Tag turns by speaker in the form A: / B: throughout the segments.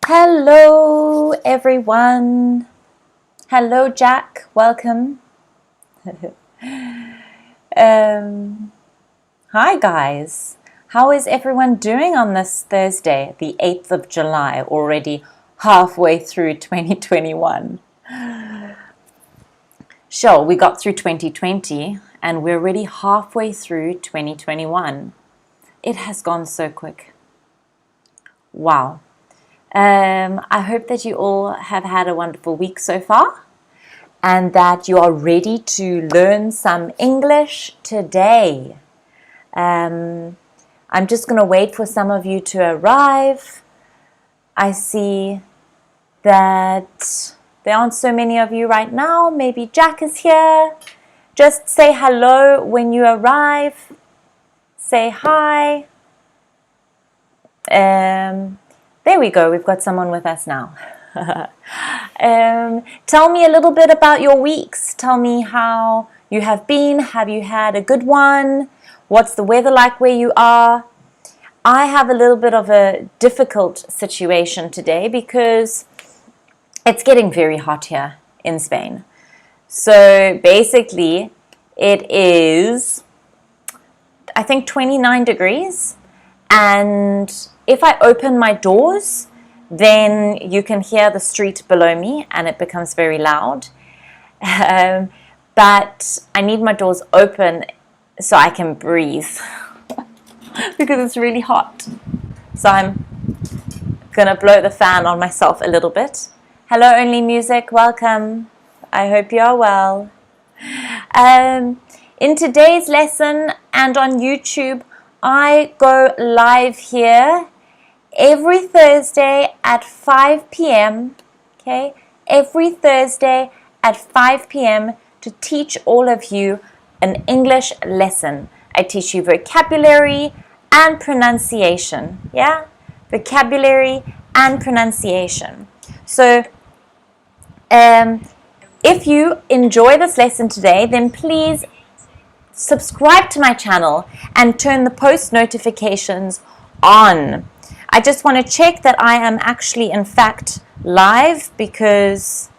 A: Hello everyone. Hello Jack, welcome. Hi guys. How is everyone doing on this Thursday, the 8th of July, already halfway through 2021? Sure, we got through 2020 and we're already halfway through 2021. It has gone so quick. Wow. I hope that you all have had a wonderful week so far and that you are ready to learn some English today. I'm just going to wait for some of you to arrive. I see that there aren't so many of you right now. Maybe Jack is here. Just say hello when you arrive. Say hi. There we go. We've got someone with us now. Tell me a little bit about your weeks. Tell me how you have been. Have you had a good one? What's the weather like where you are? I have a little bit of a difficult situation today because it's getting very hot here in Spain. So basically it is, I think, 29 degrees. And if I open my doors, then you can hear the street below me and it becomes very loud. But I need my doors open so I can breathe because it's really hot. So I'm going to blow the fan on myself a little bit. Hello, Only Music. Welcome. I hope you are well. In today's lesson and on YouTube, I go live here every Thursday at 5 p.m. Okay, every Thursday at 5 p.m. to teach all of you an English lesson. I teach you vocabulary and pronunciation. Yeah, vocabulary and pronunciation. So, if you enjoy this lesson today, then please subscribe to my channel and turn the post notifications on. I just want to check that I am actually in fact live because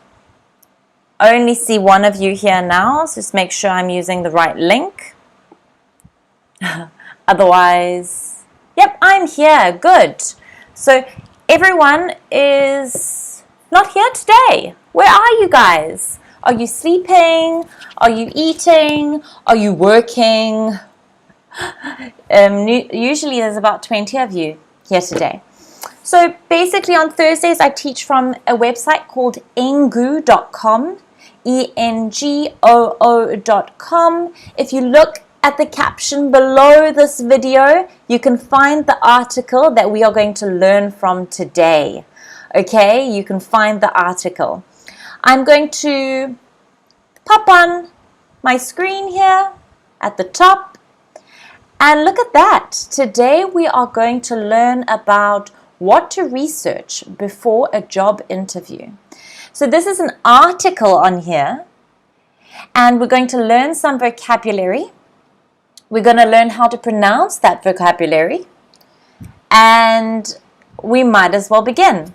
A: I only see one of you here now, so just make sure I'm using the right link. Otherwise, yep, I'm here. Good. So everyone is not here today. Where are you guys? Are you sleeping? Are you eating? Are you working? Usually there's about 20 of you here today. So basically on Thursdays I teach from a website called engoo.com, engoo.com. If you look at the caption below this video, you can find the article that we are going to learn from today. Okay, you can find the article. I'm going to pop on my screen here at the top and look at that. Today we are going to learn about what to research before a job interview. So this is an article on here and we're going to learn some vocabulary. We're going to learn how to pronounce that vocabulary and we might as well begin.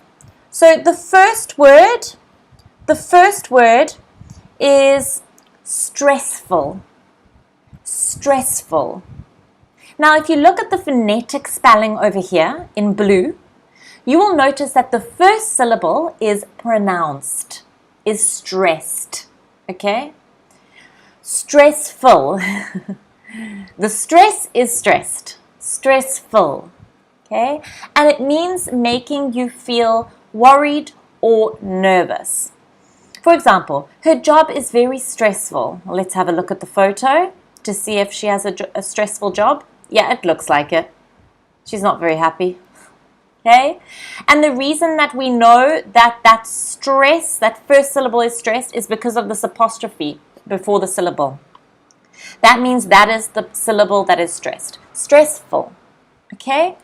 A: So the first word is stressful. Stressful. Now, if you look at the phonetic spelling over here in blue, you will notice that the first syllable is pronounced, is stressed. Okay? Stressful. The stress is stressed. Stressful. Okay? And it means making you feel worried or nervous. For example, her job is very stressful. Let's have a look at the photo to see if she has a stressful job. Yeah, it looks like it. She's not very happy. Okay? And the reason that we know that that stress, that first syllable is stressed, is because of this apostrophe before the syllable. That means that is the syllable that is stressed. Stressful. Okay?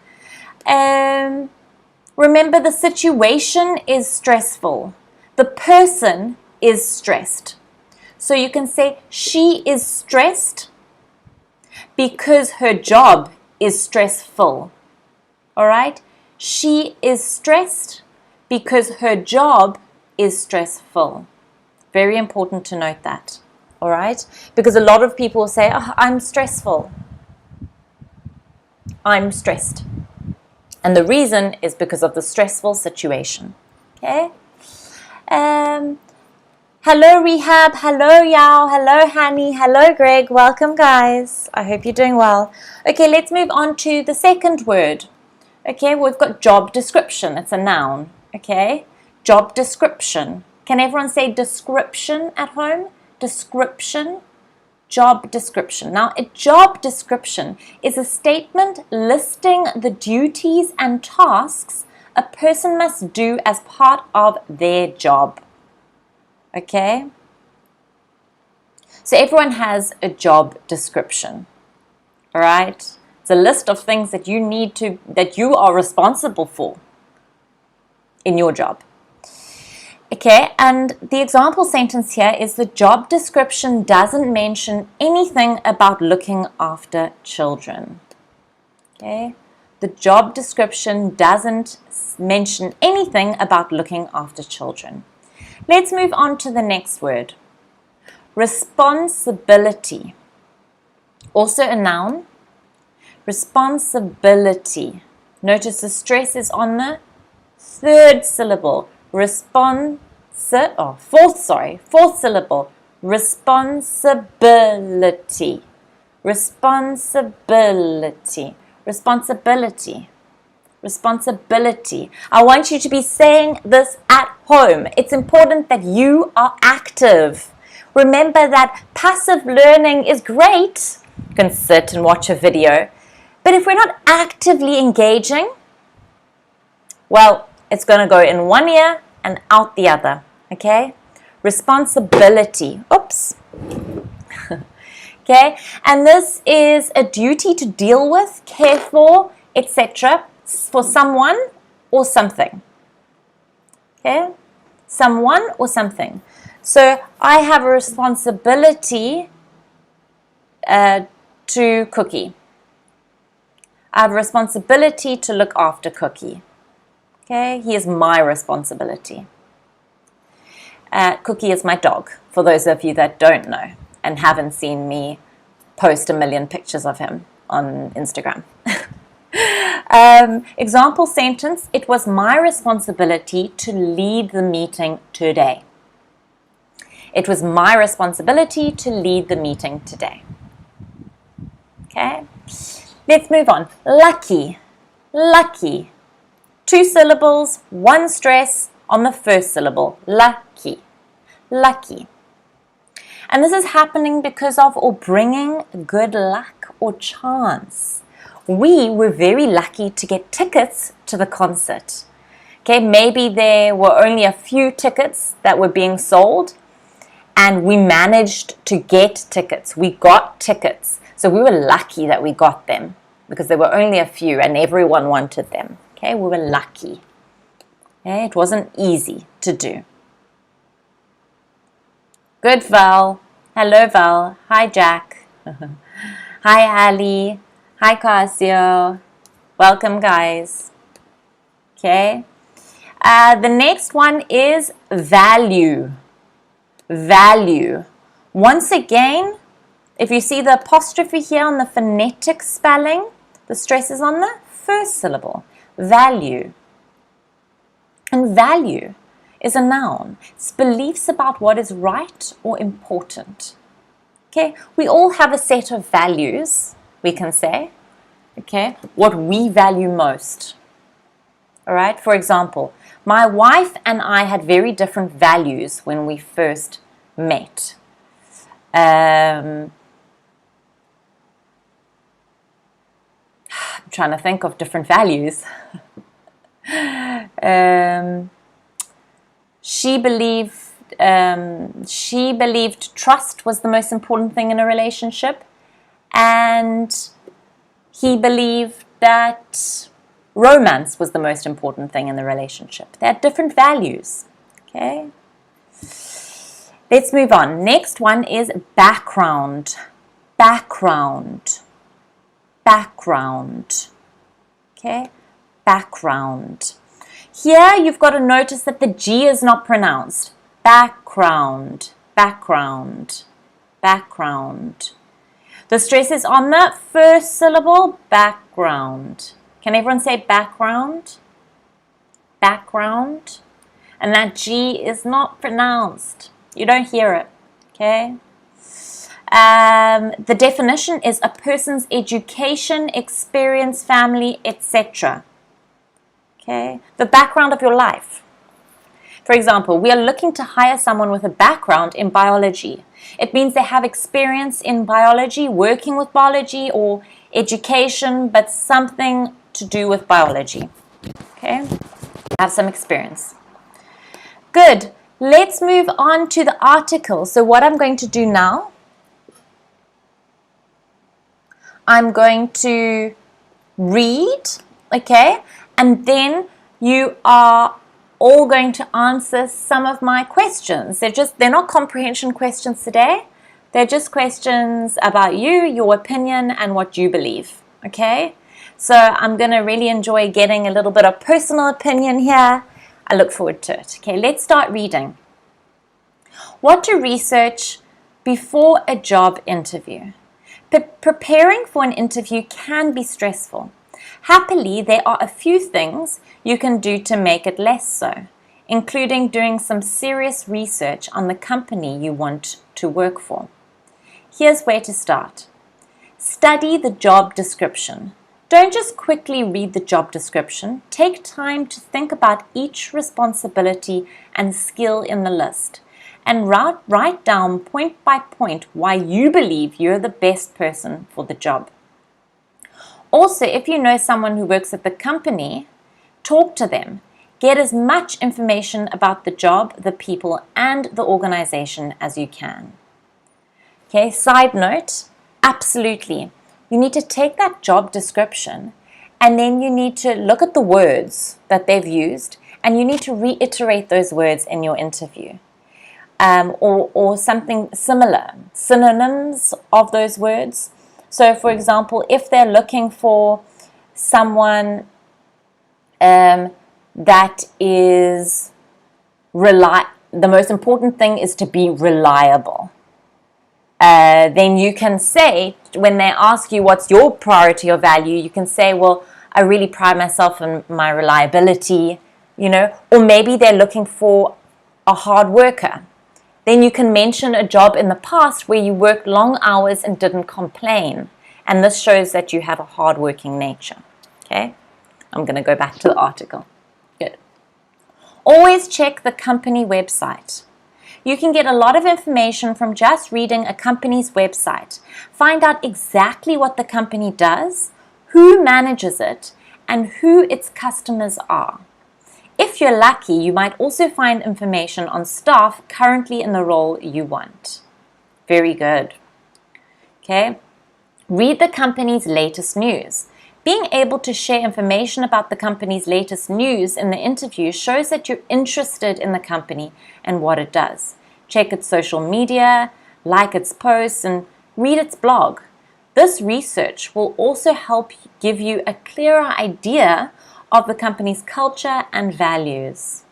A: Remember, the situation is stressful. The person is stressed. So you can say she is stressed because her job is stressful. All right? She is stressed because her job is stressful. Very important to note that. All right? Because a lot of people say, oh, I'm stressful. I'm stressed. And the reason is because of the stressful situation. Okay? Hello, Rehab. Hello, Yao. Hello, Hani. Hello, Greg. Welcome, guys. I hope you're doing well. Okay, let's move on to the second word. Okay, we've got job description. It's a noun. Okay? Job description. Can everyone say description at home? Description. Job description. Now, a job description is a statement listing the duties and tasks a person must do as part of their job. Okay? So everyone has a job description. All right? It's a list of things that you are responsible for in your job. Okay, and the example sentence here is the job description doesn't mention anything about looking after children. Okay, the job description doesn't mention anything about looking after children. Let's move on to the next word. Responsibility. Also a noun. Responsibility. Notice the stress is on the third syllable. Fourth syllable. Responsibility. Responsibility. Responsibility. Responsibility. I want you to be saying this at home. It's important that you are active. Remember that passive learning is great. You can sit and watch a video. But if we're not actively engaging, well, it's going to go in one ear and out the other. Okay? Responsibility. Oops. Okay? And this is a duty to deal with, care for, etc. for someone or something. Okay? Someone or something. So I have a responsibility to Cookie. I have a responsibility to look after Cookie. Okay? He is my responsibility. Cookie is my dog, for those of you that don't know and haven't seen me post 1 million pictures of him on Instagram. Example sentence, it was my responsibility to lead the meeting today. It was my responsibility to lead the meeting today. Okay, let's move on. Lucky, lucky. 2 syllables, 1 stress on the first syllable. Lucky, lucky. And this is happening because of or bringing good luck or chance. We were very lucky to get tickets to the concert. Okay, maybe there were only a few tickets that were being sold and we managed to get tickets. We got tickets. So we were lucky that we got them because there were only a few and everyone wanted them. Okay, we were lucky. Okay, it wasn't easy to do. Good, Val. Hello, Val. Hi, Jack. Hi, Ali. Hi, Casio. Welcome, guys. Okay. The next one is value. Value. Once again, if you see the apostrophe here on the phonetic spelling, the stress is on the first syllable. Value. And value is a noun. It's beliefs about what is right or important. Okay, we all have a set of values, we can say. Okay, what we value most. All right, for example, my wife and I had very different values when we first met. I'm trying to think of different values. She believed trust was the most important thing in a relationship, and he believed that romance was the most important thing in the relationship. They had different values. Okay. Let's move on. Next one is background. Background. Background. Okay. Background. Here you've got to notice that the G is not pronounced. Background, background, background. The stress is on the first syllable, background. Can everyone say background? Background. And that G is not pronounced. You don't hear it, okay? The definition is a person's education, experience, family, etc. Okay? The background of your life. For example, we are looking to hire someone with a background in biology. It means they have experience in biology, working with biology, or education, but something to do with biology. Okay? Have some experience. Good. Let's move on to the article. So what I'm going to do now, I'm going to read, okay? And then you are all going to answer some of my questions. They're not comprehension questions today. They're just questions about you, your opinion, and what you believe, okay? So I'm going to really enjoy getting a little bit of personal opinion here. I look forward to it. Okay, let's start reading. What to research before a job interview. Preparing for an interview can be stressful. Happily, there are a few things you can do to make it less so, including doing some serious research on the company you want to work for. Here's where to start. Study the job description. Don't just quickly read the job description. Take time to think about each responsibility and skill in the list, and write down point by point why you believe you're the best person for the job. Also, if you know someone who works at the company, talk to them. Get as much information about the job, the people, and the organization as you can. Okay, side note, absolutely. You need to take that job description and then you need to look at the words that they've used and you need to reiterate those words in your interview. Or something similar, synonyms of those words. So, for example, if they're looking for someone that is the most important thing is to be reliable. Then you can say, when they ask you what's your priority or value, you can say, well, I really pride myself on my reliability, or maybe they're looking for a hard worker. Then you can mention a job in the past where you worked long hours and didn't complain. And this shows that you have a hard-working nature. Okay? I'm going to go back to the article. Good. Always check the company website. You can get a lot of information from just reading a company's website. Find out exactly what the company does, who manages it, and who its customers are. If you're lucky, you might also find information on staff currently in the role you want. Very good. Okay. Read the company's latest news. Being able to share information about the company's latest news in the interview shows that you're interested in the company and what it does. Check its social media, like its posts, and read its blog. This research will also help give you a clearer idea of the company's culture and values.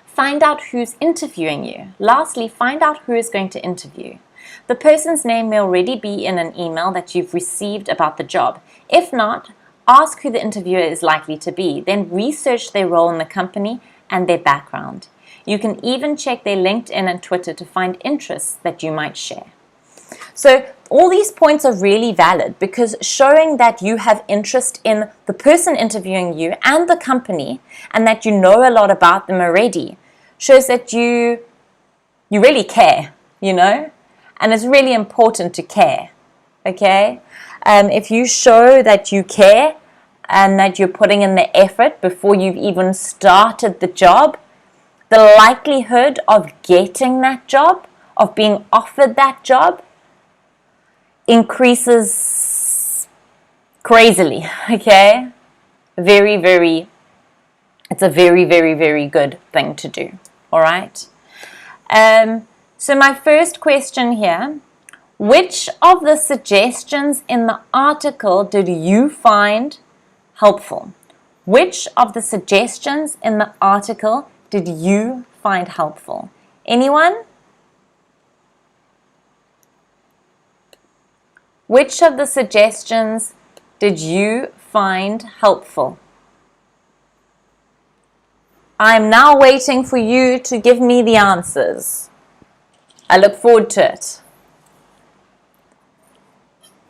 A: Find out who's interviewing you. Lastly, find out who is going to interview. The person's name may already be in an email that you've received about the job. If not, ask who the interviewer is likely to be. Then research their role in the company and their background. You can even check their LinkedIn and Twitter to find interests that you might share. So all these points are really valid because showing that you have interest in the person interviewing you and the company and that you know a lot about them already shows that you really care, and it's really important to care, okay? If you show that you care and that you're putting in the effort before you've even started the job, the likelihood of getting that job, of being offered that job, increases crazily, okay? It's a very, very, very good thing to do, all right? So my first question here, which of the suggestions in the article did you find helpful? Which of the suggestions in the article did you find helpful? Anyone? Which of the suggestions did you find helpful? I'm now waiting for you to give me the answers. I look forward to it.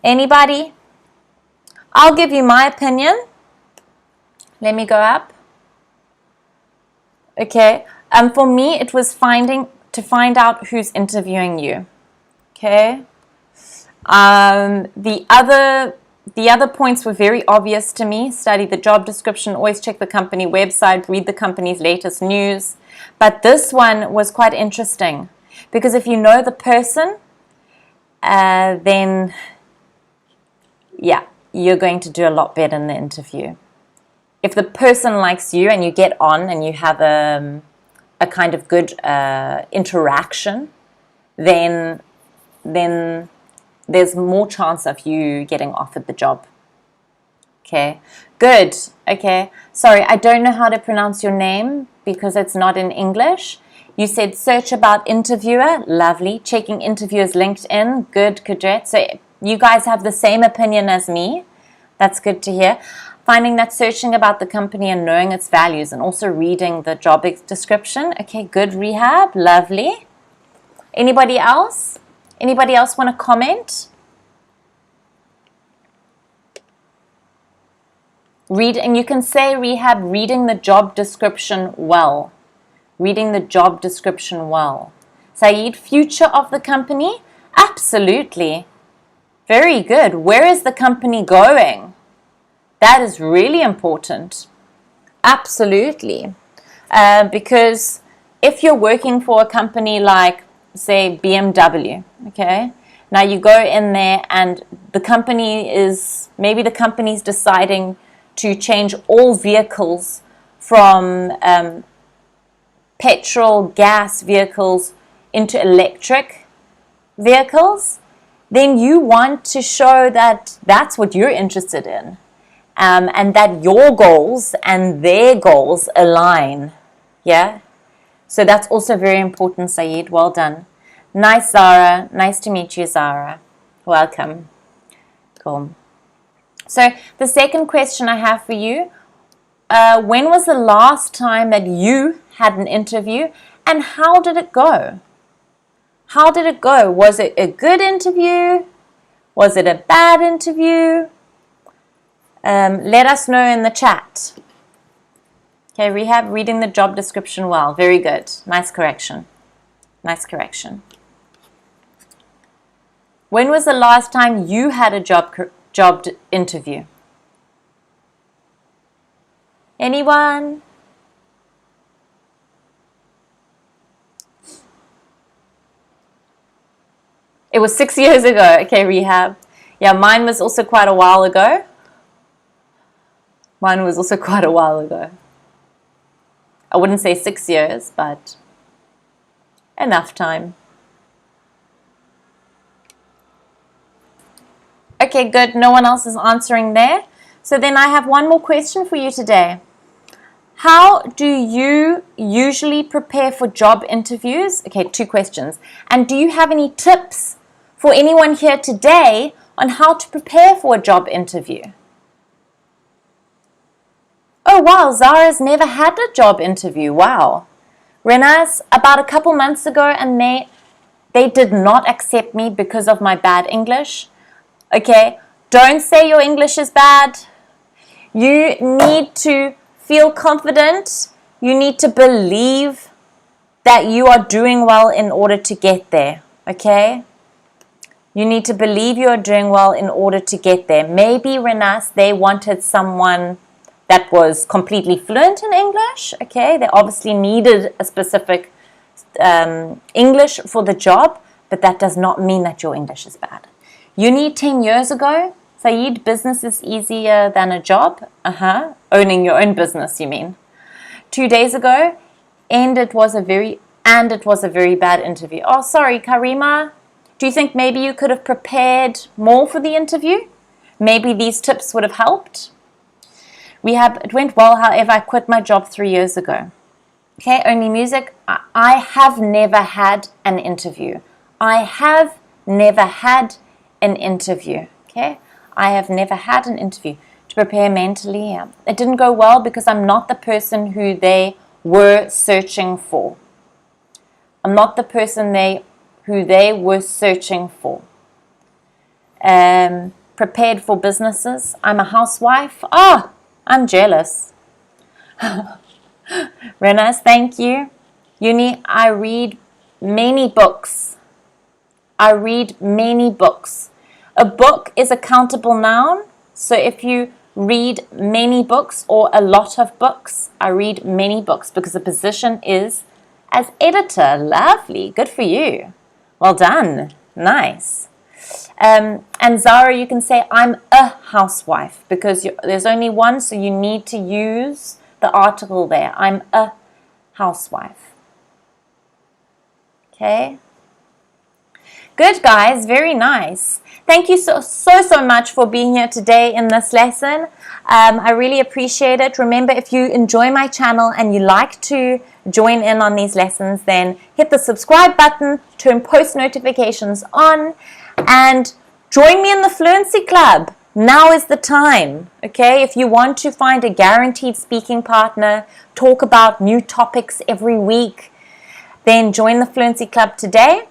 A: Anybody? I'll give you my opinion. Let me go up. Okay. For me, it was to find out who's interviewing you. Okay. The other points were very obvious to me. Study the job description, always check the company website, read the company's latest news. But this one was quite interesting because if you know the person, then yeah, you're going to do a lot better in the interview. If the person likes you and you get on and you have a kind of good interaction, then there's more chance of you getting offered the job. Okay, good. Okay, sorry, I don't know how to pronounce your name because it's not in English. You said search about interviewer. Lovely. Checking interviewers LinkedIn. Good, Kudret. So you guys have the same opinion as me. That's good to hear. Finding that searching about the company and knowing its values and also reading the job description. Okay, good, Rehab. Lovely. Anybody else? Anybody else want to comment? Read, and you can say, Rehab, reading the job description well. Reading the job description well. Saeed, future of the company? Absolutely. Very good. Where is the company going? That is really important. Absolutely. Because if you're working for a company like, say, BMW, okay, now you go in there and maybe the company's deciding to change all vehicles from petrol, gas vehicles into electric vehicles, then you want to show that that's what you're interested in. And that your goals and their goals align. Yeah? So that's also very important, Saeed. Well done. Nice, Zara. Nice to meet you, Zara. Welcome. Cool. So the second question I have for you, when was the last time that you had an interview and how did it go? How did it go? Was it a good interview? Was it a bad interview? Let us know in the chat. Okay, Rehab, reading the job description well. Very good. Nice correction. Nice correction. When was the last time you had a job interview? Anyone? It was 6 years ago. Okay, Rehab. Yeah, mine was also quite a while ago. Mine was also quite a while ago. I wouldn't say 6 years, but enough time. Okay, good. No one else is answering there. So then I have one more question for you today. How do you usually prepare for job interviews? Okay, 2 questions. And do you have any tips for anyone here today on how to prepare for a job interview? Oh, wow, Zara's never had a job interview. Wow. Renas, about a couple months ago, and they did not accept me because of my bad English. Okay, don't say your English is bad. You need to feel confident. You need to believe that you are doing well in order to get there. Okay? You need to believe you are doing well in order to get there. Maybe, Renas, they wanted someone that was completely fluent in English. Okay, they obviously needed a specific English for the job, but that does not mean that your English is bad. You need 10 years ago, Saeed, business is easier than a job. Owning your own business, you mean. 2 days ago, and it was a very bad interview. Oh, sorry, Karima. Do you think maybe you could have prepared more for the interview? Maybe these tips would have helped? It went well, however, I quit my job 3 years ago. Okay, only music. I have never had an interview. I have never had an interview. Okay, I have never had an interview to prepare mentally. Yeah. It didn't go well because I'm not the person who they were searching for. I'm not the person who they were searching for. Prepared for businesses. I'm a housewife. Oh, I'm jealous. Renas, thank you. Uni, I read many books. I read many books. A book is a countable noun. So if you read many books or a lot of books, I read many books because the position is as editor. Lovely. Good for you. Well done. Nice. And Zara, you can say I'm a housewife because there's only one, so you need to use the article there. I'm a housewife. Okay. Good, guys. Very nice. Thank you so much for being here today in this lesson. I really appreciate it. Remember, if you enjoy my channel and you like to join in on these lessons, then hit the subscribe button, turn post notifications on, and join me in the Fluency Club. Now is the time, okay? If you want to find a guaranteed speaking partner, talk about new topics every week, then join the Fluency Club today.